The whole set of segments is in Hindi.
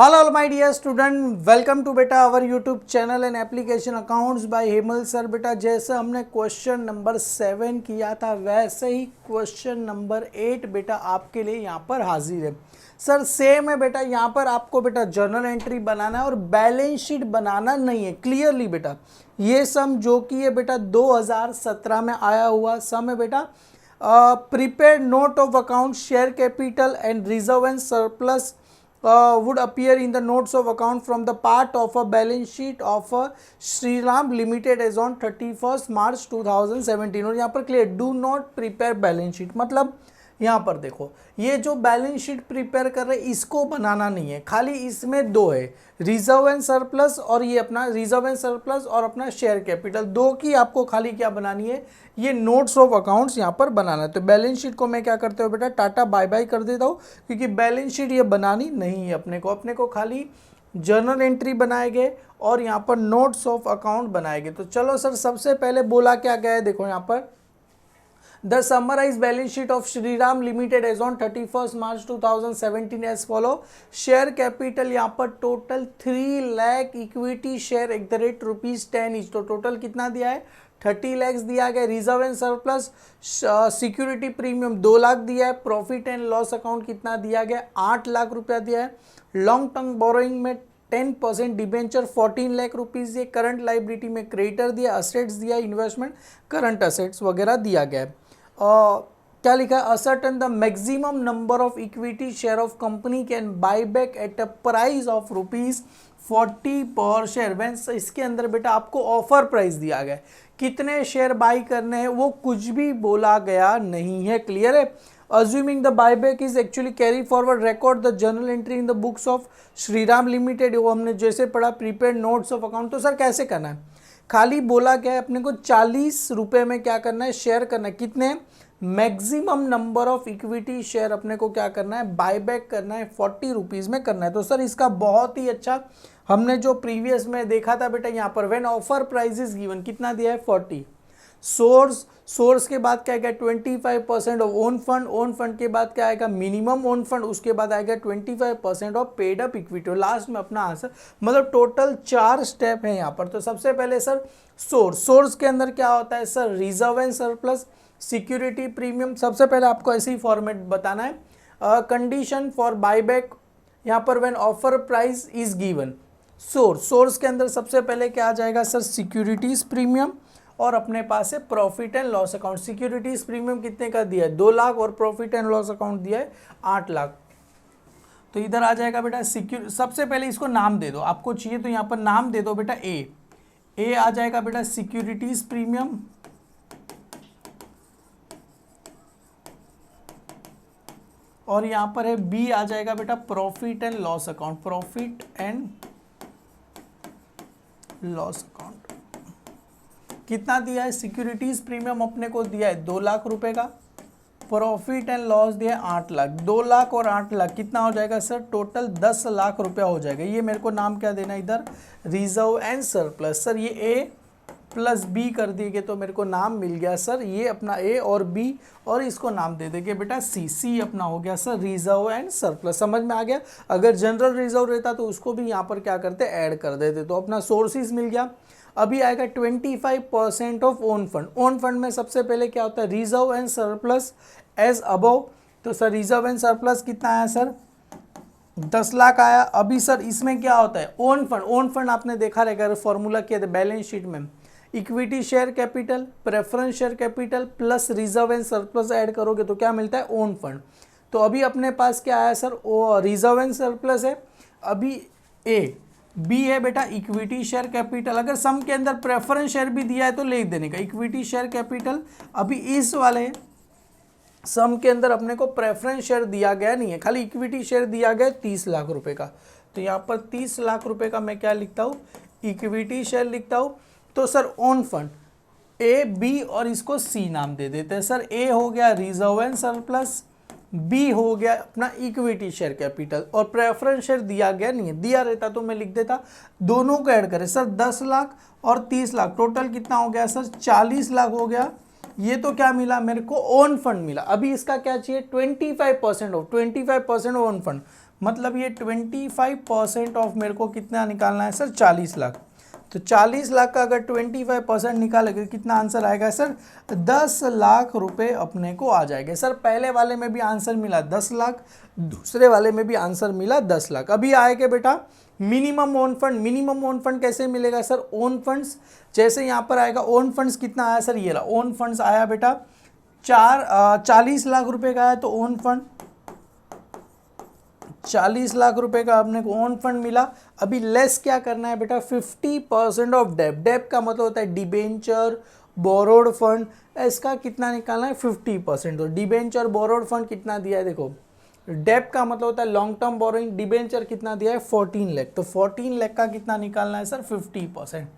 Hello my dear student, welcome to बेटा our YouTube channel and application accounts by Hemal sir. बेटा जैसे हमने क्वेश्चन नंबर 7 किया था वैसे ही क्वेश्चन नंबर 8 बेटा आपके लिए यहाँ पर हाजिर है। सर सेम है बेटा, यहाँ पर आपको बेटा जर्नल एंट्री बनाना है और बैलेंस शीट बनाना नहीं है। क्लियरली बेटा ये सम जो कि है बेटा 2017 में आया हुआ सम है बेटा। Prepaid note of account share capital and reserve and surplus would appear in the notes of account from the part of a balance sheet of Shriram Limited as on 31st March 2017। और यहाँ पर clear do not prepare balance sheet, मतलब यहाँ पर देखो ये जो बैलेंस शीट प्रिपेयर कर रहे हैं इसको बनाना नहीं है, खाली इसमें दो है, रिजर्व एंड सरप्लस और ये अपना रिजर्व एंड सरप्लस और अपना शेयर कैपिटल, दो की आपको खाली क्या बनानी है, ये नोट्स ऑफ अकाउंट्स यहाँ पर बनाना है। तो बैलेंस शीट को मैं क्या करते हो बेटा टाटा बाय बाय कर देता हूँ, क्योंकि बैलेंस शीट ये बनानी नहीं है अपने को खाली जर्नल एंट्री बनाएंगे और यहाँ पर नोट्स ऑफ अकाउंट बनाएंगे। तो चलो सर सबसे पहले बोला क्या गया है, देखो यहाँ पर The summarized balance sheet of Shriram Limited as on 31st March 2017 as follow। Share capital यहाँ पर total 3 lakh, equity share at the rate ₹10 each, तो टोटल कितना दिया है 30 लाख दिया गया। Reserve and surplus security premium 2 lakh दिया है। प्रॉफिट एंड लॉस अकाउंट कितना दिया गया 8 लाख रुपया दिया है। लॉन्ग टर्म बोरोइंग में 10% डिबेंचर 14 लाख रुपीज़ दिए। करंट लाइबिलिटी में क्रेडिटर दिया, असेट्स दिया, इन्वेस्टमेंट करंट असेट्स वगैरह दिया गया है। क्या लिखा है, ascertain the maximum number of equity share of company can buy back at a price of ₹40 पर शेयर। व्हेन इसके अंदर बेटा आपको ऑफर प्राइस दिया गया है, कितने शेयर बाई करने हैं वो कुछ भी बोला गया नहीं है। क्लियर है। Assuming the buyback is actually carry forward, record the journal entry in the books of Shriram limited. वो हमने जैसे पढ़ा प्रीपेड नोट्स ऑफ अकाउंट। तो सर कैसे करना है, खाली बोला क्या है अपने को 40 रुपये में क्या करना है, शेयर करना है। कितने, maximum number of equity share अपने को क्या करना है, बायबैक करना है, 40 रुपीज़ में करना है। तो सर इसका बहुत ही अच्छा हमने जो प्रीवियस में देखा था बेटा यहाँ पर when offer price is given कितना दिया है 40। सोर्स के बाद क्या आएगा 25% of own fund, own fund के बाद क्या आएगा मिनिमम ओन फंड, उसके बाद आएगा 25% ऑफ पेड अप इक्विटी और लास्ट में अपना आंसर। मतलब टोटल 4 स्टेप है यहाँ पर। तो सबसे पहले सर सोर्स के अंदर क्या होता है sir, reserve and surplus, security premium. सबसे पहले आपको ऐसे ही फॉर्मेट बताना है। कंडीशन फॉर बायबैक यहाँ पर when offer price is given. Source के अंदर सबसे पहले क्या आ जाएगा सर, सिक्योरिटीज प्रीमियम और अपने पास है profit and loss account. Securities premium कितने का दिया है 2 लाख और प्रॉफिट एंड लॉस अकाउंट दिया है 8 लाख। तो इधर आ जाएगा बेटा सबसे पहले इसको नाम दे दो, आपको चाहिए तो यहाँ पर नाम दे दो बेटा ए आ जाएगा बेटा सिक्योरिटीज प्रीमियम, और यहाँ पर है बी आ जाएगा बेटा profit and loss account, profit and loss account. कितना दिया है, सिक्योरिटीज प्रीमियम अपने को दिया है 2 लाख रुपए का, प्रॉफिट एंड लॉस दिया है 8 लाख। 2 लाख और 8 लाख कितना हो जाएगा सर, टोटल 10 लाख रुपया हो जाएगा। ये मेरे को नाम क्या देना है इधर, रिजर्व एंड सरप्लस। सर ये ए प्लस बी कर दिए तो मेरे को नाम मिल गया सर, ये अपना ए और बी, और इसको नाम दे देंगे बेटा सी अपना हो गया सर रिजर्व एंड सरप्लस। समझ में आ गया। अगर जनरल रिजर्व रहता तो उसको भी यहाँ पर क्या करते ऐड कर देते। तो अपना सोर्सेज मिल गया। अभी आएगा 25% of own fund. Own fund में सबसे पहले क्या होता है, reserve and surplus as above. तो सर रिजर्व एंड सरप्लस कितना आया सर 10 लाख आया। अभी सर इसमें क्या होता है ओन फंड आपने देखा रहेगा फॉर्मूला किया था बैलेंस शीट में, equity share capital, preference share capital plus reserve and surplus add करोगे तो क्या मिलता है ओन फंड। तो अभी अपने पास क्या आया सर रिजर्व एंड सरप्लस है। अभी बी है बेटा इक्विटी शेयर कैपिटल। अगर सम के अंदर प्रेफरेंस शेयर भी दिया है तो लिख देने का इक्विटी शेयर कैपिटल। अभी इस वाले सम के अंदर अपने को प्रेफरेंस शेयर दिया गया नहीं है, खाली इक्विटी शेयर दिया गया 30 लाख रुपए का। तो यहाँ पर 30 लाख रुपए का मैं क्या लिखता हूँ, इक्विटी शेयर लिखता हूँ। तो sir own fund A B और इसको सी नाम दे देते हैं। सर ए हो गया रिजर्व एंड सरप्लस, बी हो गया अपना इक्विटी शेयर कैपिटल, और प्रेफरेंस शेयर दिया गया नहीं है, दिया रहता तो मैं लिख देता। दोनों को ऐड करें सर 10 लाख और 30 लाख, टोटल कितना हो गया सर 40 लाख हो गया। ये तो क्या मिला मेरे को ओन फंड मिला। अभी इसका क्या चाहिए 25% ऑफ ओन फंड, मतलब ये 25% ऑफ मेरे को कितना निकालना है सर, 40 लाख। तो 40 लाख का अगर 25% निकालेंगे कितना आंसर आएगा सर, 10 लाख रुपए अपने को आ जाएगा। सर पहले वाले में भी आंसर मिला 10 लाख, दूसरे वाले में भी आंसर मिला 10 लाख। अभी आएगा बेटा minimum own fund. Minimum own fund कैसे मिलेगा सर, ओन फंड्स, जैसे यहाँ पर आएगा ओन फंड्स कितना आया सर, ये रहा ओन फंड्स आया बेटा 40 लाख रुपए का आया। तो ओन फंड 40 लाख रुपए का अपने को ओन फंड मिला। अभी लेस क्या करना है बेटा, 50% ऑफ डेप। डेप का मतलब होता है डिबेंचर, बोरोड फंड, इसका कितना निकालना है 50%। तो डिबेंचर बोरोड फंड कितना दिया है देखो, डेप का मतलब होता है लॉन्ग टर्म बोरोइंग, डिबेंचर कितना दिया है 14 लाख। तो 14 लाख का कितना निकालना है सर 50%।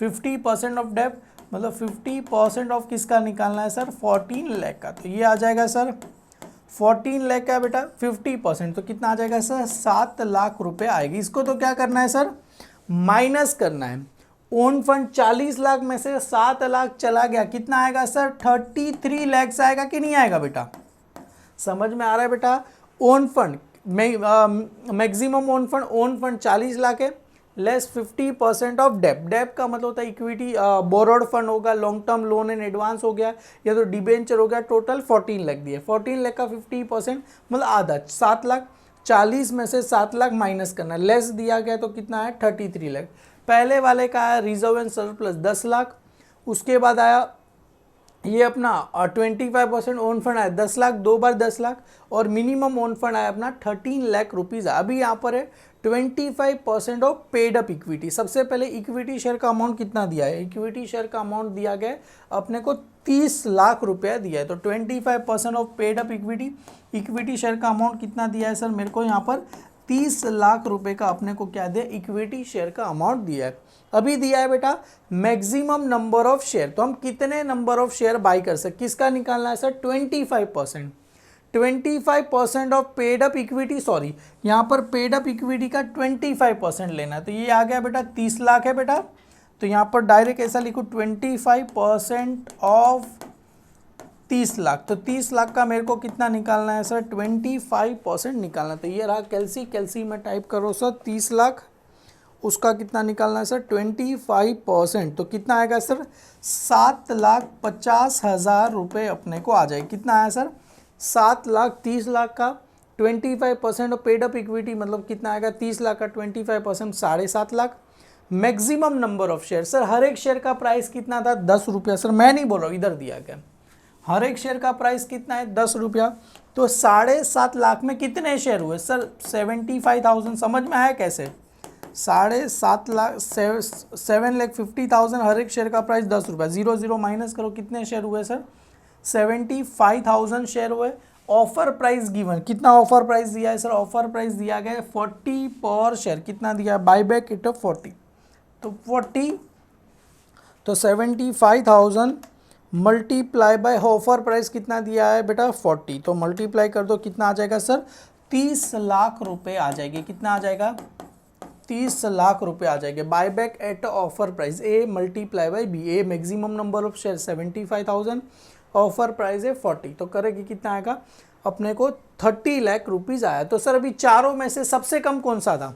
50% ऑफ डेप मतलब 50% ऑफ किसका निकालना है सर, 14 लाख का। तो ये आ जाएगा सर 14 लाख का बेटा 50%, तो कितना आ जाएगा सर 7 लाख रुपए आएगी। इसको तो क्या करना है सर, माइनस करना है। ओन फंड 40 लाख में से 7 लाख चला गया, कितना आएगा सर 33 लाख आएगा कि नहीं आएगा बेटा, समझ में आ रहा है बेटा। Own fund maximum own fund 40 lakh है, लेस 50% ऑफ डेप। डेप का मतलब होता है इक्विटी, बोरोड फंड होगा, long term loan and advance हो गया, या तो डिबेंचर हो गया। टोटल 14 लाख दिए, 14 लाख का 50% मतलब आधा 7 लाख। 40 में से 7 लाख माइनस करना, लेस दिया गया तो कितना है 33 लाख। पहले वाले का आया रिजर्व एंड सरप्लस 10 लाख, उसके बाद आया ये अपना 25% ओन फंड आया 10 लाख, 2 बार 10 लाख, और मिनिमम ओन फंड आया अपना 13 लाख रुपीज़। अभी यहाँ पर है 25% ऑफ पेड अप इक्विटी। सबसे पहले इक्विटी शेयर का अमाउंट कितना दिया है, इक्विटी शेयर का अमाउंट दिया गया अपने को 30 लाख रुपया दिया है। तो 25% of paid up equity share का अमाउंट कितना दिया है सर, मेरे को यहाँ पर 30 लाख रुपए का अपने को क्या दिया, इक्विटी शेयर का अमाउंट दिया है। अभी दिया है बेटा मैक्सिमम नंबर ऑफ शेयर, तो हम कितने नंबर ऑफ शेयर बाई कर सकते, किसका निकालना है sir 25%। 25% of paid up equity, sorry यहाँ पर पेड अप इक्विटी का 25% लेना है। तो ये आ गया बेटा 30 लाख है बेटा, तो यहाँ पर डायरेक्ट ऐसा लिखो 25% ऑफ 30 लाख। तो 30 लाख का मेरे को कितना निकालना है सर 25% निकालना। तो ये रहा कैल्सी में टाइप करो सर 30 लाख, उसका कितना निकालना है सर 25%। तो कितना आएगा सर 7,50,000 रुपये अपने को आ जाएगी। कितना आया सर 7 लाख। 30 लाख का 25% ऑफ पेड अप इक्विटी मतलब कितना आएगा 30 लाख का 25% 7.5 lakh. Maximum number of share, sir हर एक शेयर का प्राइस कितना था 10 रुपया। सर मैं नहीं बोल रहा हूँ, इधर दिया गया हर एक शेयर का प्राइस कितना है 10 रुपया। तो 7.5 लाख में कितने शेयर हुए सर 75,000। समझ में आया कैसे, 7.5 लाख 7,50,000 हर एक शेयर का प्राइस 10 रुपया। 0 माइनस करो कितने शेयर हुए सर 75,000 शेयर हुए। ऑफर प्राइस गिवन, कितना ऑफर प्राइस दिया है सर, ऑफर प्राइस दिया गया है 40 पर शेयर। कितना दिया है बाई बैक इट 40, तो 40 तो 75,000 मल्टीप्लाई बाय ऑफर प्राइस कितना दिया है बेटा 40, तो मल्टीप्लाई कर दो कितना आ जाएगा सर 30 लाख रुपए आ जाएगी। कितना आ जाएगा 30 लाख रुपए आ जाएंगे। Buy back at offer price A multiply by B. A maximum number of share 75,000, offer price है 40, तो करेगी कितना आएगा अपने को 30 लाख रुपीज़ आया। तो सर अभी चारों में से सबसे कम कौन सा था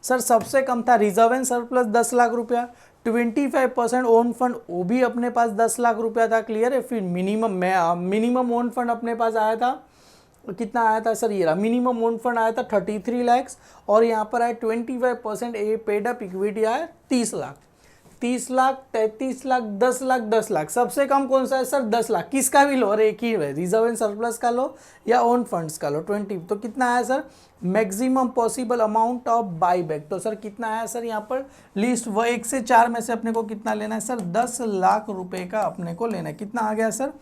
सर, सबसे कम था रिजर्व एंड सरप्लस 10 लाख रुपया। 25% ओन फंड वो भी अपने पास 10 लाख रुपया था, क्लियर है। फिर मिनिमम ओन फंड अपने पास आया था, कितना आया था सर, ये रहा मिनिमम ओन फंड आया था 33 लाख, और यहाँ पर आया 25% ए पेड अप इक्विटी आया 30 लाख। 30 लाख 33 लाख 10 लाख 10 लाख, सबसे कम कौन सा है सर 10 लाख। किसका भी लो, अरे एक ही है, रिजर्व एंड सरप्लस का लो या ओन फंड्स का लो 20। तो कितना आया sir maximum possible amount of by back. तो सर कितना आया सर यहाँ पर लिस्ट वो 1 से 4 में से अपने को कितना लेना है सर 10 लाख रुपए का अपने को लेना है। कितना आ गया सर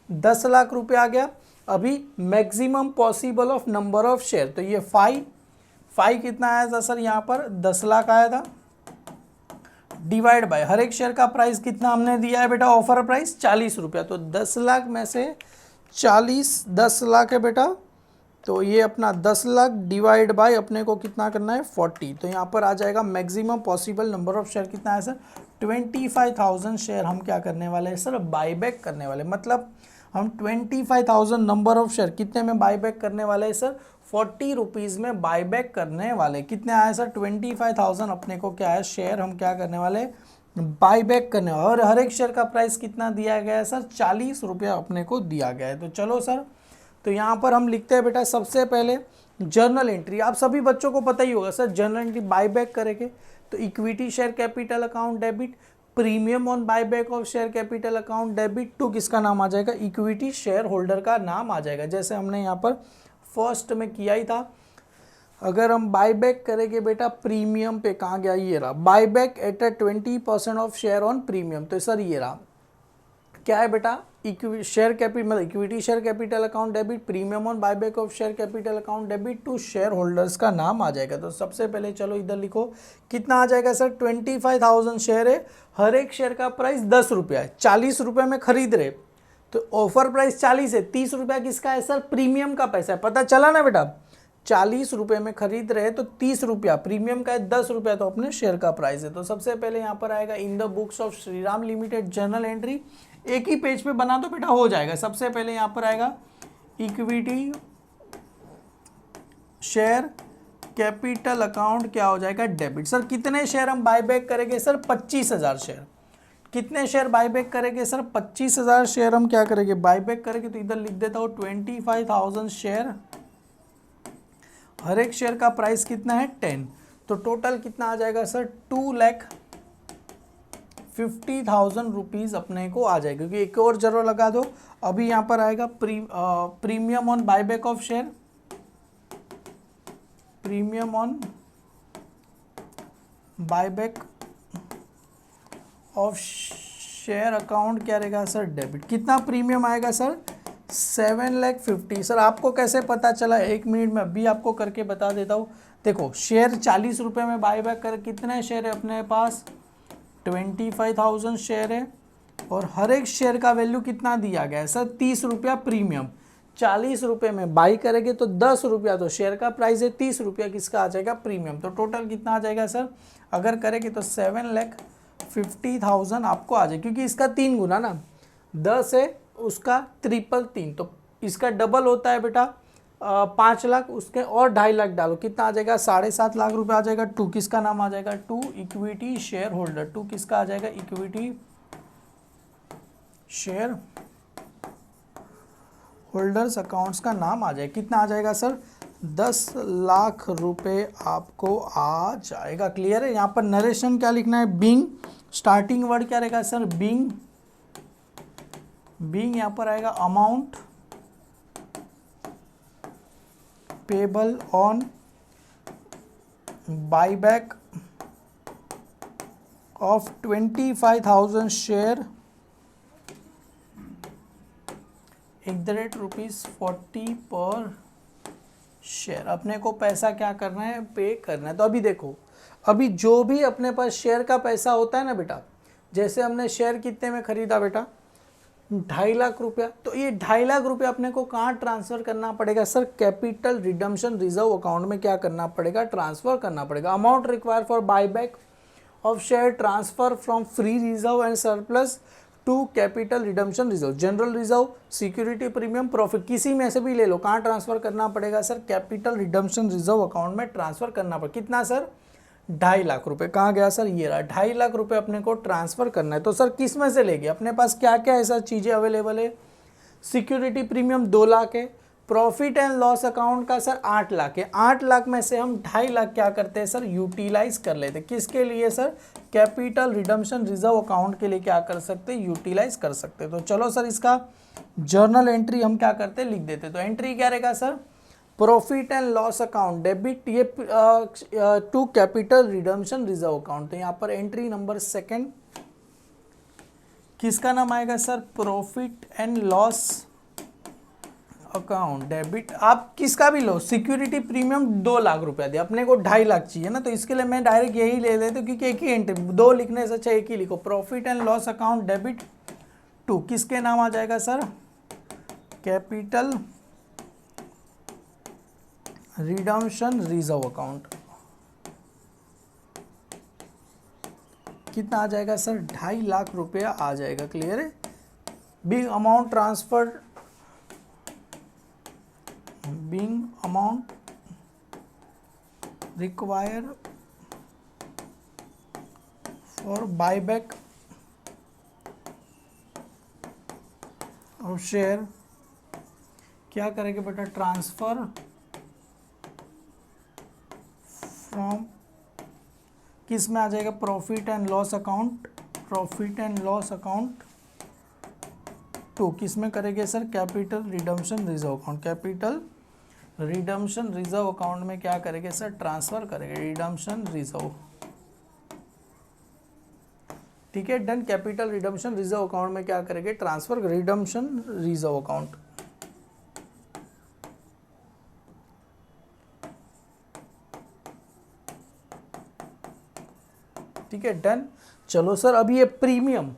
10 लाख रुपए आ गया। अभी maximum possible of number of share, तो ये 5 कितना आया था सर यहाँ पर 10 लाख आया था, डिवाइड बाय हर एक शेयर का प्राइस कितना हमने दिया है बेटा ऑफर प्राइस 40 रुपया। तो 10 लाख में से 10 लाख है बेटा, तो ये अपना 10 लाख डिवाइड बाय अपने को कितना करना है 40। तो यहाँ पर आ जाएगा maximum possible number of share कितना है सर 25,000 शेयर हम क्या करने वाले हैं सर बाईबैक करने वाले। मतलब हम 25,000 नंबर ऑफ शेयर कितने में बाई बैक करने वाले हैं सर? 40 रुपीज़ में बाई बैक करने वाले। कितने आए सर? 25,000 अपने को क्या है शेयर हम क्या करने वाले? बाई बैक करने। और हर एक शेयर का प्राइस कितना दिया गया है सर? 40 रुपया अपने को दिया गया है। तो चलो सर, तो यहाँ पर हम लिखते हैं बेटा सबसे पहले जर्नल एंट्री। आप सभी बच्चों को पता ही होगा sir, journal entry buy back करेंगे तो equity share capital account debit, premium on buy back of share capital account debit to किसका नाम आ जाएगा? इक्विटी शेयर होल्डर का नाम आ जाएगा। जैसे हमने यहाँ पर फर्स्ट में किया ही था। अगर हम बाय बैक करेंगे बेटा प्रीमियम पे, कहाँ गया? ये रहा, buy back at 20% of share on premium. तो सर ये रहा, क्या है बेटा? इक्विटी शेयर कैपिटल मतलब equity share capital account debit, premium on buy back of share capital account debit to shareholders का नाम आ जाएगा। तो सबसे पहले चलो इधर लिखो, कितना आ जाएगा सर? 25,000 शेयर है, हर एक शेयर का प्राइस 10 रुपया है, 40 रुपये में खरीद रहे, तो ऑफर प्राइस 40 है, 30 रुपया किसका है सर? प्रीमियम का पैसा है। पता चला ना बेटा? 40 रुपये में खरीद रहे तो 30 रुपया प्रीमियम का है, 10 रुपया तो अपने शेयर का प्राइस है। तो सबसे पहले यहाँ पर आएगा in the books of Shriram limited journal entry. एक ही पेज पे बना दो बेटा, हो जाएगा। सबसे पहले यहाँ पर आएगा इक्विटी शेयर कैपिटल अकाउंट क्या हो जाएगा? डेबिट। सर कितने शेयर हम बाय बैक करेंगे सर? 25,000 शेयर। कितने शेयर बाय बैक करेंगे सर? 25,000 शेयर हम क्या करेंगे? बाय बैक करेंगे। तो इधर लिख देता हूँ 25,000 शेयर, हर एक शेयर का प्राइस कितना है? 10। तो टोटल कितना आ जाएगा सर? 2,50,000 रुपीज़ अपने को आ जाएगा। क्योंकि एक और जरूर लगा दो। अभी यहाँ पर आएगा premium on buyback of share, premium on buyback of share account क्या रहेगा सर? डेबिट। कितना प्रीमियम आएगा सर? 7,50,000। सर आपको कैसे पता चला? एक मिनट में अभी आपको करके बता देता हूँ। देखो शेयर 40 रुपये में बाय बैक कर, कितने शेयर है अपने पास? 25,000 शेयर है, और हर एक शेयर का वैल्यू कितना दिया गया है सर? 30 रुपया प्रीमियम। 40 रुपये में बाई करेंगे तो 10 रुपया तो शेयर का प्राइस है, 30 रुपया किसका आ जाएगा? प्रीमियम। तो टोटल कितना आ जाएगा सर? अगर करेंगे तो 7,50,000 आपको आ जाए, क्योंकि इसका 3 गुना ना, 10 है उसका 333, तो इसका डबल होता है बेटा 5 लाख, उसके और 2.5 लाख डालो, कितना आ जाएगा? 7.5 लाख रुपए आ जाएगा। टू किसका नाम आ जाएगा? To equity shareholders. To किसका आ जाएगा? इक्विटी शेयर होल्डर्स अकाउंट्स का नाम आ जाएगा। कितना आ जाएगा सर? 10 लाख रुपए आपको आ जाएगा। क्लियर है? यहाँ पर नरेशन क्या लिखना है? बीइंग। स्टार्टिंग वर्ड क्या रहेगा सर? बीइंग। बीइंग यहाँ पर आएगा amount payable on buyback of 25,000 share ₹40 पर शेयर। अपने को पैसा क्या करना है? पे करना है। तो अभी देखो, अभी जो भी अपने पास शेयर का पैसा होता है ना बेटा, जैसे हमने शेयर कितने में खरीदा बेटा? 2.5 लाख रुपया। तो ये 2.5 लाख रुपया अपने को कहाँ ट्रांसफर करना पड़ेगा sir? Capital redemption reserve account में क्या करना पड़ेगा? ट्रांसफर करना पड़ेगा। Amount require for buyback of share transfer from free reserve and surplus to capital redemption reserve, general reserve, security premium, profit, किसी में से भी ले लो। कहाँ ट्रांसफर करना पड़ेगा sir? Capital redemption reserve account में ट्रांसफर करना पड़ेगा। कितना सर? 2.5 लाख रुपए। कहाँ गया सर? ये रहा, 2.5 लाख रुपए अपने को ट्रांसफर करना है। तो सर किस में से लेंगे? अपने पास क्या क्या ऐसा चीज़ें अवेलेबल है? सिक्योरिटी प्रीमियम 2 लाख है, प्रॉफिट एंड लॉस अकाउंट का सर 8 लाख है। 8 लाख में से हम 2.5 लाख क्या करते हैं सर? यूटिलाइज कर लेते हैं। किसके लिए sir? Capital redemption reserve account के लिए क्या कर सकते हैं? यूटिलाइज कर सकते हैं। तो चलो सर इसका जर्नल एंट्री हम क्या करते हैं? लिख देते। तो एंट्री क्या रहेगा sir? Profit and loss account debit, ये to capital redemption reserve account. तो यहाँ पर एंट्री नंबर 2 किसका नाम आएगा sir? Profit and loss account debit. आप किसका भी लो, सिक्योरिटी प्रीमियम 2 लाख रुपया दे, अपने को 2.5 लाख चाहिए ना, तो इसके लिए मैं डायरेक्ट यही ले लेता हूँ, क्योंकि एक ही एंट्री, 2 लिखने से अच्छा एक ही लिखो। Profit and loss account debit to किसके नाम आ जाएगा sir? Capital redemption reserve account. कितना आ जाएगा सर? 2.5 लाख रुपया आ जाएगा। क्लियर है? Being amount transferred, being amount require for buyback of share, क्या करेंगे बेटा, ट्रांसफर फ्रॉम, किस में आ जाएगा, profit and loss account, profit and loss account to, किस में करेंगे sir, capital redemption reserve account, capital redemption reserve account में क्या करेंगे सर, ट्रांसफर करेंगे, रिडम्पशन रिजर्व, ठीक है, done. Capital redemption reserve account में क्या करेंगे, ट्रांसफर, रिडम्पशन रिजर्व अकाउंट, ठीक है, डन। चलो सर, अभी ये प्रीमियम,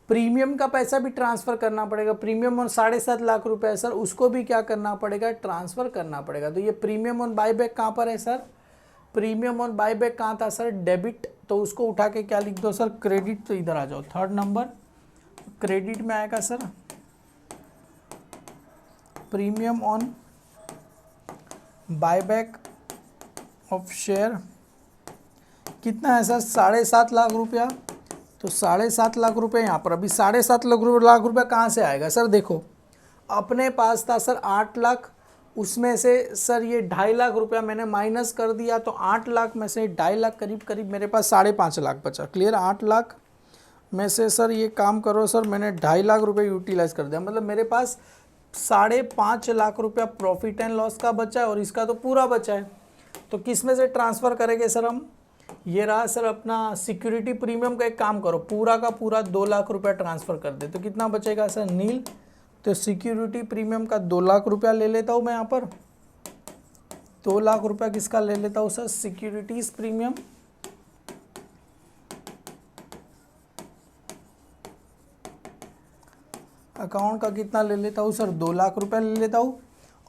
प्रीमियम का पैसा भी ट्रांसफर करना पड़ेगा, प्रीमियम ऑन 7.5 लाख रुपए है सर, उसको भी क्या करना पड़ेगा, ट्रांसफर करना पड़ेगा। तो ये प्रीमियम ऑन बायबैक कहाँ पर है सर, प्रीमियम ऑन बायबैक कहाँ था सर, डेबिट, तो उसको उठा के क्या लिख दो सर, क्रेडिट। तो इधर आ जाओ, थर्ड नंबर क्रेडिट में आएगा sir, premium on buyback of share कितना है सर, 7.5 लाख रुपया। तो 7.5 लाख रुपए यहाँ पर, अभी 7.5 लाख रुपया कहाँ से आएगा सर, देखो अपने पास था सर 8 लाख, उसमें से सर ये 2.5 लाख रुपया मैंने माइनस कर दिया, तो 8 लाख में से 2.5 लाख करीब करीब मेरे पास 5.5 लाख बचा, क्लियर। 8 लाख में से सर ये काम करो सर, मैंने 2.5 लाख रुपये यूटिलाइज कर दिया, मतलब मेरे पास 5.5 लाख रुपया प्रॉफिट एंड लॉस का बचा है, और इसका तो पूरा बचा है। तो किस में से ट्रांसफ़र करेंगे सर हम, ये रहा सर अपना सिक्योरिटी प्रीमियम का, एक काम करो पूरा का पूरा 2 लाख रुपया ट्रांसफ़र कर दे, तो कितना बचेगा सर, नील। तो सिक्योरिटी प्रीमियम का 2 लाख रुपया ले लेता हूँ मैं यहाँ पर, 2 लाख रुपया किसका ले लेता हूँ सर, सिक्योरिटीज प्रीमियम, अकाउंट का कितना ले लेता हूँ सर, 2 लाख रुपया ले लेता हूँ।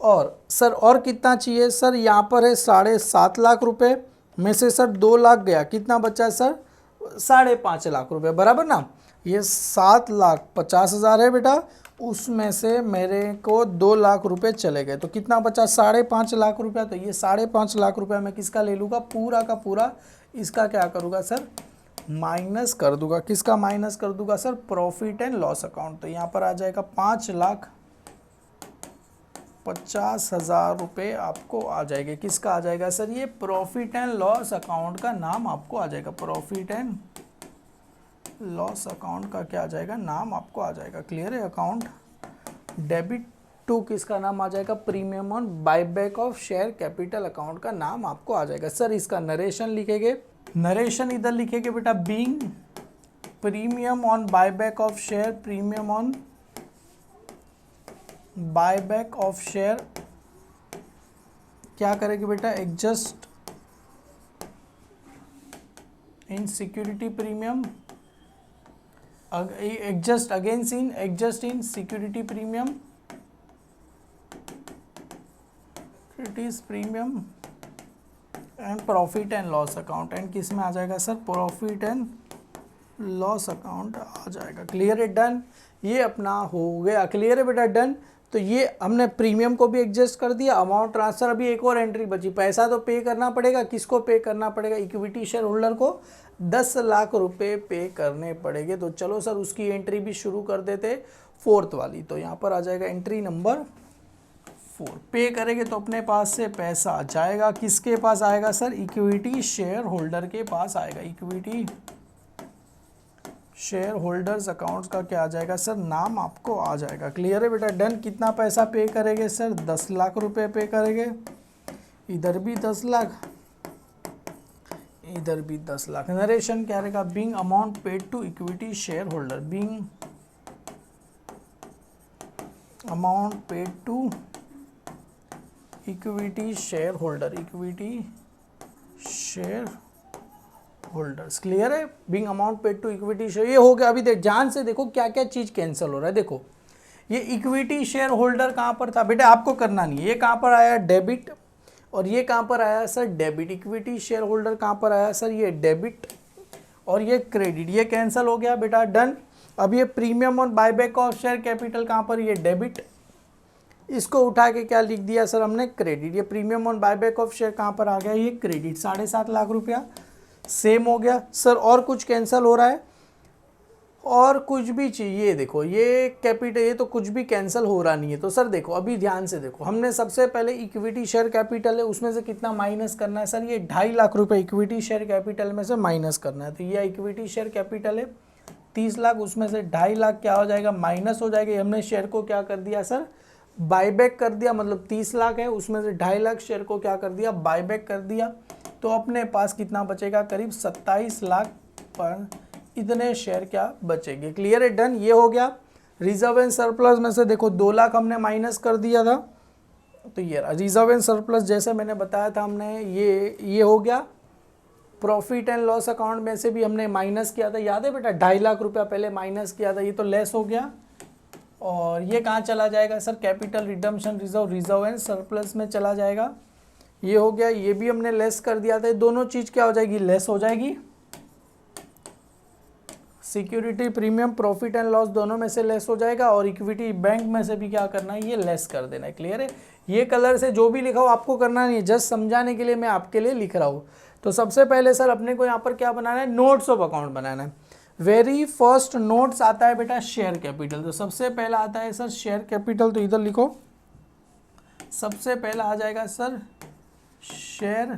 और सर और कितना चाहिए सर, यहाँ पर है 7.5 लाख रुपए में से सर 2 लाख गया, कितना बचा सर, 5.5 लाख रुपए, बराबर ना। ये 7,50,000 है बेटा, उसमें से मेरे को 2 लाख रुपए चले गए, तो कितना बचा, 5.5 लाख रुपया। तो ये 5.5 लाख रुपया मैं किसका ले लूँगा, पूरा का पूरा इसका क्या करूँगा सर, माइनस कर दूंगा, किसका माइनस कर दूंगा sir, profit and loss account. तो यहाँ पर आ जाएगा 5,50,000 रुपये आपको आ जाएंगे, किसका आ जाएगा सर, ये प्रॉफिट एंड लॉस अकाउंट का नाम आपको आ जाएगा, प्रॉफिट एंड लॉस अकाउंट का क्या आ जाएगा, नाम आपको आ जाएगा, क्लियर है। अकाउंट डेबिट टू किसका नाम आ जाएगा, premium on buyback of share capital account का नाम आपको आ जाएगा। सर इसका नरेशन लिखेंगे, नरेशन इधर लिखेंगे बेटा, being premium on buyback of share, premium on buyback of share क्या करेंगे बेटा, adjust in security premium, adjust against in, adjust in security premium, it is premium and profit and loss account, and किस में आ जाएगा sir, profit and loss account आ जाएगा, क्लियर है, डन। ये अपना हो गया, क्लियर है बेटा, डन। तो ये हमने प्रीमियम को भी एडजस्ट कर दिया, अमाउंट ट्रांसफर, अभी एक और एंट्री बची, पैसा तो पे करना पड़ेगा, किसको पे करना पड़ेगा, इक्विटी शेयर होल्डर को 10 लाख रुपए पे करने पड़ेंगे। तो चलो सर उसकी एंट्री भी शुरू कर देते, 4th वाली। तो यहाँ पर आ जाएगा एंट्री नंबर 4, पे करेंगे तो अपने पास से पैसा जाएगा, किसके पास आएगा सर, इक्विटी शेयर होल्डर के पास आएगा, इक्विटी शेयर होल्डर्स अकाउंट्स का क्या आ जाएगा सर, नाम आपको आ जाएगा, क्लियर है बेटा, डन। कितना पैसा पे करेंगे सर, 10 लाख रुपए पे करेंगे, इधर भी 10 लाख, इधर भी 10 लाख। नरेशन क्या रहेगा, being amount paid to equity shareholder, being amount paid to equity shareholder, equity shareholders, clear है, being amount paid to equity share, ये हो गया। अभी देख ध्यान से देखो क्या क्या चीज कैंसिल हो रहा है, देखो ये इक्विटी शेयर होल्डर कहाँ पर था बेटा, आपको करना नहीं है, ये कहाँ पर आया, डेबिट, और ये कहाँ पर आया sir, debit. Equity share holder कहाँ पर आया सर, ये डेबिट, और ये क्रेडिट, ये कैंसिल हो गया बेटा, डन। अब ये premium on buyback of share capital कहाँ पर, ये डेबिट, इसको उठा के क्या लिख दिया सर हमने, क्रेडिट। ये premium on buyback of share कहाँ पर आ गया, ये क्रेडिट, 7.5 लाख रुपया सेम हो गया। सर और कुछ कैंसिल हो रहा है, और कुछ भी चाहिए, देखो ये कैपिटल, ये तो कुछ भी कैंसिल हो रहा नहीं है। तो सर देखो अभी ध्यान से देखो, हमने सबसे पहले इक्विटी शेयर कैपिटल है उसमें से कितना माइनस करना है सर, ये 2.5 लाख रुपए इक्विटी शेयर कैपिटल में से माइनस करना है। तो ये इक्विटी शेयर कैपिटल है 30 लाख, उसमें से 2.5 लाख क्या हो जाएगा, माइनस हो जाएगा। हमने शेयर को क्या कर दिया सर, बायबैक कर दिया, मतलब 30 लाख है उसमें से 2.5 लाख शेयर को क्या कर दिया, बायबैक कर दिया। तो अपने पास कितना बचेगा, करीब 27 लाख पर इतने शेयर क्या बचेंगे। क्लियर है, डन। ये हो गया। रिजर्व एंड सरप्लस में से देखो 2 लाख हमने माइनस कर दिया था, तो ये रिजर्व एंड सरप्लस जैसे मैंने बताया था हमने, ये हो गया। प्रॉफिट एंड लॉस अकाउंट में से भी हमने माइनस किया था, याद है बेटा, 2.5 लाख रुपया पहले माइनस किया था, ये तो लेस हो गया। और ये कहाँ चला जाएगा sir, capital redemption reserve, reserve and surplus में चला जाएगा। ये हो गया, ये भी हमने लेस कर दिया था। दोनों चीज़ क्या हो जाएगी, लेस हो जाएगी। Security premium profit and loss दोनों में से लेस हो जाएगा, और इक्विटी बैंक में से भी क्या करना है, ये लेस कर देना है। क्लियर है, ये कलर से जो भी लिखा हो आपको करना नहीं है, जस्ट समझाने के लिए मैं आपके लिए लिख रहा हूँ। तो सबसे पहले सर अपने को यहाँ पर क्या बनाना है, नोट्स ऑफ अकाउंट बनाना है। वेरी फर्स्ट नोट्स आता है बेटा शेयर कैपिटल। तो सबसे पहला आता है सर शेयर कैपिटल, तो इधर लिखो, सबसे पहला आ जाएगा सर शेयर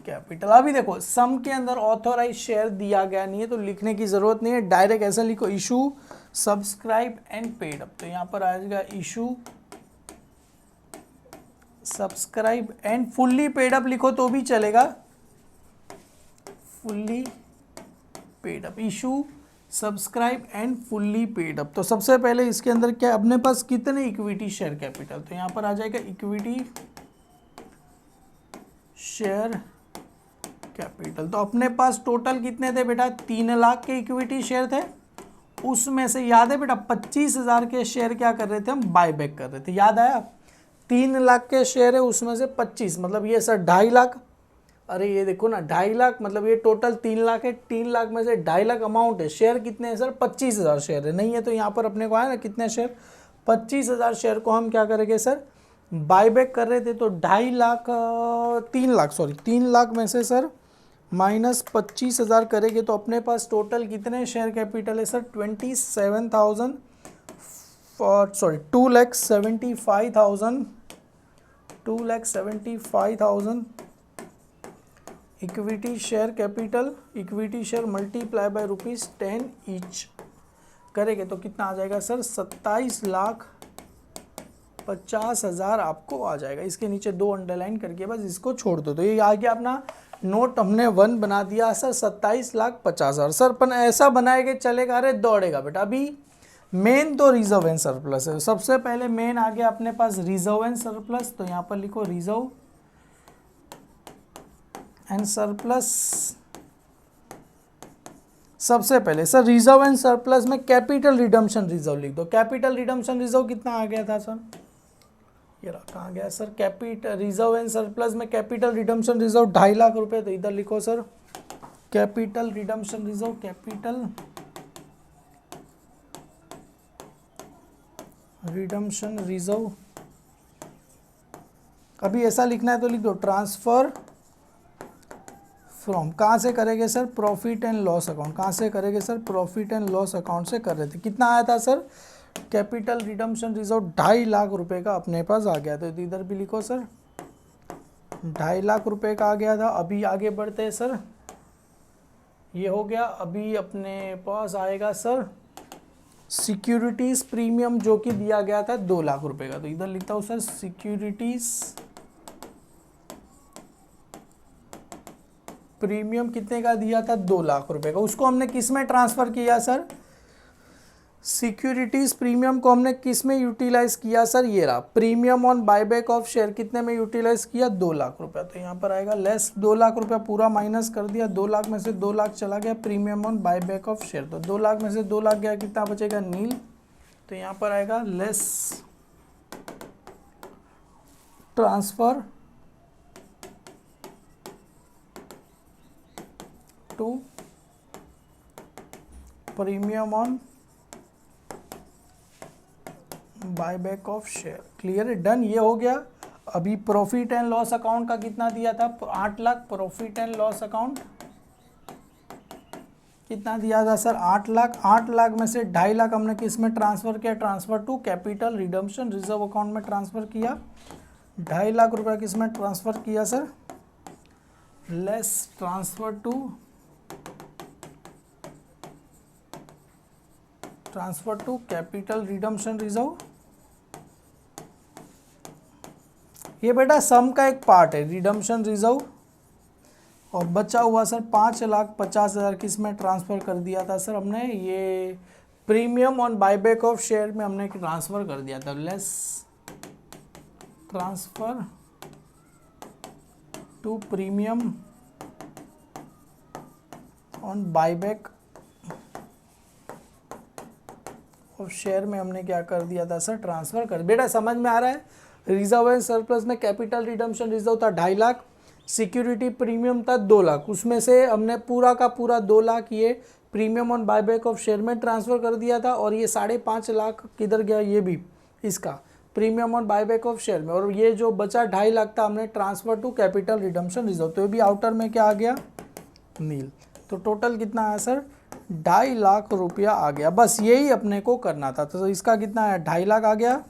कैपिटल। अभी देखो सम के अंदर ऑथोराइज शेयर दिया गया नहीं है, तो लिखने की जरूरत नहीं है, डायरेक्ट ऐसा लिखो, issue subscribe and paid up. तो यहाँ पर आ जाएगा issue subscribe and fully paid up लिखो तो भी चलेगा, fully paid up, issue subscribe and fully paid up. तो सबसे पहले इसके अंदर क्या, अपने पास कितने इक्विटी शेयर कैपिटल, तो यहाँ पर आ जाएगा इक्विटी शेयर कैपिटल। तो अपने पास टोटल कितने थे बेटा, 3 लाख के इक्विटी शेयर थे, उसमें से याद है बेटा 25,000 के शेयर क्या कर रहे थे हम, बायबैक कर रहे थे, याद आया। 3 लाख के शेयर है उसमें से 25, मतलब ये सर 2.5 लाख, अरे ये देखो ना 2.5 लाख, मतलब ये टोटल 3 लाख है, 3 लाख में से 2.5 लाख अमाउंट है, शेयर कितने हैं सर, 25,000 शेयर है, नहीं है तो यहाँ पर अपने को आया ना कितने शेयर, 25,000 शेयर को हम क्या करेंगे सर, बायबैक कर रहे थे। तो 2.5 लाख 3 लाख में से सर माइनस 25,000 करेंगे, तो अपने पास टोटल कितने शेयर कैपिटल है sir, 2,75,000 equity share capital, equity share multiply by ₹10 each करेंगे तो कितना आ जाएगा सर, 27,50,000 आपको आ जाएगा। इसके नीचे 2 अंडरलाइन करके बस इसको छोड़ दो। तो ये आ गया अपना नोट, हमने 1 बना दिया सर, 27,50,000। सर अपन ऐसा बनाएंगे चलेगा, अरे दौड़ेगा बेटा। अभी मेन तो रिजर्व एंड सरप्लस है, सबसे पहले मेन आ गया अपने पास रिजर्व एंड सरप्लस, तो यहाँ पर लिखो रिजर्व एंड सरप्लस। सबसे पहले सर रिजर्व एंड सरप्लस में कैपिटल रिडम्पशन रिजर्व लिख दो। कैपिटल रिडम्पशन रिजर्व कितना आ गया था सर, ये रहा, कहाँ गया sir, capital reserve and surplus में कैपिटल रिडम्पशन रिजर्व 2.5 लाख रुपए। तो इधर लिखो sir capital redemption reserve, capital redemption reserve. अभी ऐसा लिखना है तो लिख दो, ट्रांसफर फ्रॉम, कहाँ से करेंगे sir, profit and loss account. कहाँ से करेंगे sir, profit and loss account से कर रहे थे। कितना आया था sir, capital redemption reserve 2.5 lakh रुपए का अपने पास आ गया। तो इधर भी लिखो सर 2.5 लाख रुपए का आ गया था। अभी आगे बढ़ते हैं सर, ये हो गया। अभी अपने पास आएगा सर सिक्योरिटीज प्रीमियम, जो कि दिया गया था 2 लाख रुपए का। तो इधर लिखता हूँ सर सिक्योरिटीज प्रीमियम कितने का दिया था, 2 लाख रुपए का। उसको हमने किस में ट्रांसफर किया सर, सिक्योरिटीज प्रीमियम को हमने किस में यूटिलाइज किया सर, ये रहा, premium on buyback of share कितने में यूटिलाइज किया, 2 लाख रुपया। तो यहाँ पर आएगा लेस 2 लाख रुपया, पूरा माइनस कर दिया, 2 लाख में से 2 लाख चला गया premium on buyback of share. तो 2 लाख में से 2 लाख गया, कितना बचेगा, नील। तो यहाँ पर आएगा less transfer to premium on buyback of share. Clear है, डन, ये हो गया। अभी प्रॉफिट एंड लॉस अकाउंट का कितना दिया था? 8 lakh. Profit and loss account कितना दिया था सर? 8 लाख। 8 लाख में से 2.5 लाख हमने किस में ट्रांसफर किया? Transfer to capital redemption reserve account में ट्रांसफर किया। 2.5 लाख रुपया किस में ट्रांसफर किया sir? Less transfer to capital redemption reserve. ये बेटा सम का एक पार्ट है रिडम्पशन रिजर्व, और बचा हुआ सर 5,50,000 किस में ट्रांसफ़र कर दिया था सर हमने? ये premium on buyback of share में हमने ट्रांसफ़र कर दिया था। Less transfer to premium on buyback of share में हमने क्या कर दिया था सर? ट्रांसफ़र कर। बेटा समझ में आ रहा है? रिजर्व एंड सरप्लस में कैपिटल रिडम्पशन रिजर्व था 2.5 लाख, सिक्योरिटी प्रीमियम था 2 लाख, उसमें से हमने पूरा का पूरा 2 लाख ये premium on buyback of share में ट्रांसफ़र कर दिया था, और ये 5.5 लाख किधर गया? ये भी इसका premium on buyback of share में, और ये जो बचा 2.5 लाख था हमने transfer to capital redemption reserve, तो ये भी आउटर में क्या आ गया? नील। तो टोटल कितना आया सर? 2.5 लाख रुपया आ गया। बस यही अपने को करना था। तो इसका कितना है? 2.5 लाख आ गया।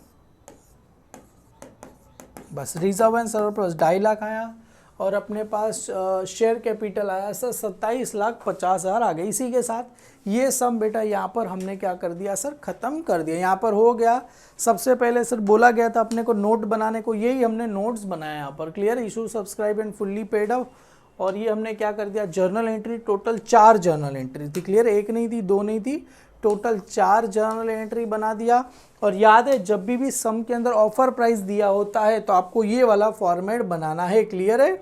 बस रिजर्व एंड सरप्लस 2.5 लाख आया, और अपने पास शेयर कैपिटल आया सर 27,50,000 आ गए। इसी के साथ ये सम बेटा यहाँ पर हमने क्या कर दिया सर? ख़त्म कर दिया। यहाँ पर हो गया। सबसे पहले सर बोला गया था अपने को नोट बनाने को, यही हमने नोट्स बनाया यहाँ पर। Clear? Issue subscribe and fully paid up. और ये हमने क्या कर दिया? Journal entry, total 4 journal entry थी। क्लियर? 1 नहीं थी, 2 नहीं थी, टोटल 4 जर्नल एंट्री बना दिया। और याद है जब भी सम के अंदर ऑफर प्राइस दिया होता है तो आपको ये वाला फॉर्मेट बनाना है। क्लियर है?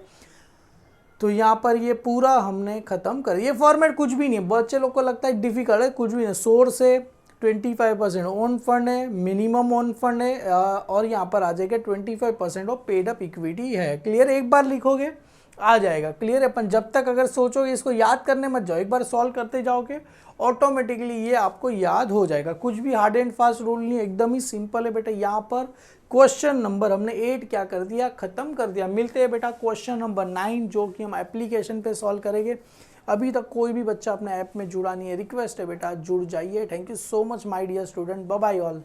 तो यहाँ पर ये पूरा हमने खत्म कर। ये फॉर्मेट कुछ भी नहीं है, बच्चे लोग को लगता है डिफिकल्ट है, कुछ भी नहीं। सोर्स है, 25% ओन फंड है, मिनिमम ओन फंड है, और यहाँ पर आ जाएगा 25% ऑफ पेड अप इक्विटी है। क्लियर? एक बार लिखोगे आ जाएगा। क्लियर है? अपन जब तक अगर सोचोगे इसको याद करने मत जाओ, एक बार सॉल्व करते जाओगे ऑटोमेटिकली ये आपको याद हो जाएगा। कुछ भी हार्ड एंड फास्ट रूल नहीं है, एकदम ही सिंपल है बेटा। यहाँ पर क्वेश्चन नंबर हमने 8 क्या कर दिया? खत्म कर दिया। मिलते हैं बेटा क्वेश्चन नंबर 9 जो कि हम एप्लीकेशन पे सॉल्व करेंगे। अभी तक कोई भी बच्चा अपने ऐप में जुड़ा नहीं है, रिक्वेस्ट है बेटा जुड़ जाइए। Thank you so much my dear student, bye bye all.